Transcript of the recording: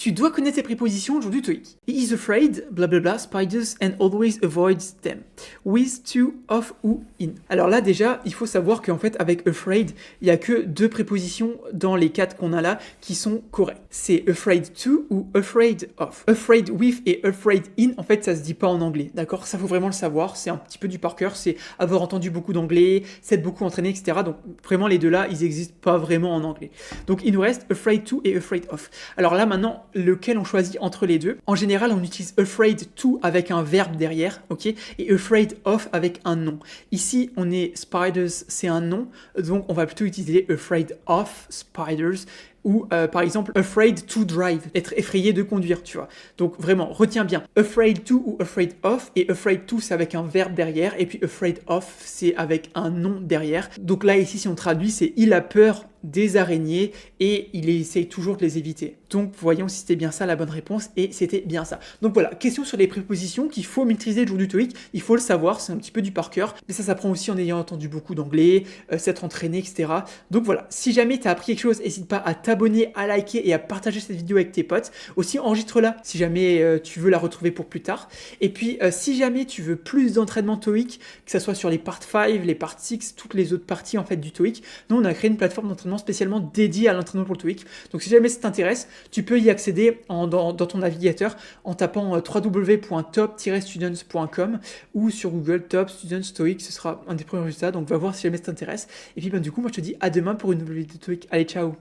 Tu dois connaître tes prépositions aujourd'hui du TOEIC. He is afraid, blablabla, spiders and always avoids them. With, to, of ou in. Alors là déjà, il faut savoir qu'en fait avec afraid, il n'y a que 2 prépositions dans les 4 qu'on a là qui sont correctes. C'est afraid to ou afraid of. Afraid with et afraid in, en fait ça se dit pas en anglais, d'accord? Ça faut vraiment le savoir, c'est un petit peu du par cœur, c'est avoir entendu beaucoup d'anglais, s'être beaucoup entraîné, etc. Donc vraiment les deux là, ils existent pas vraiment en anglais. Donc il nous reste afraid to et afraid of. Alors là maintenant, lequel on choisit entre les deux? En général, on utilise afraid to avec un verbe derrière, ok? Et afraid of avec un nom. Ici, on est spiders, c'est un nom, donc on va plutôt utiliser afraid of spiders. Ou par exemple afraid to drive, être effrayé de conduire, tu vois. Donc vraiment, retiens bien, afraid to ou afraid of, et afraid to c'est avec un verbe derrière, et puis afraid of c'est avec un nom derrière. Donc là ici si on traduit c'est il a peur des araignées et il essaye toujours de les éviter. Donc voyons si c'était bien ça la bonne réponse, et c'était bien ça. Donc voilà, question sur les prépositions qu'il faut maîtriser le jour du TOEIC, il faut le savoir, c'est un petit peu du par cœur, mais ça s'apprend aussi en ayant entendu beaucoup d'anglais, s'être entraîné, etc. Donc voilà, si jamais tu as appris quelque chose, n'hésite pas à t'abonner, à liker et à partager cette vidéo avec tes potes. Aussi enregistre-la si jamais tu veux la retrouver pour plus tard. Et puis si jamais tu veux plus d'entraînement TOEIC, que ce soit sur les part 5, les part 6, toutes les autres parties en fait du TOEIC, nous on a créé une plateforme d'entraînement spécialement dédiée à l'entraînement pour le TOEIC. Donc si jamais ça t'intéresse, tu peux y accéder dans ton navigateur en tapant www.top-students.com ou sur Google Top Students TOEIC, ce sera un des premiers résultats. Donc va voir si jamais ça t'intéresse. Et puis du coup moi je te dis à demain pour une nouvelle vidéo TOEIC. Allez, ciao.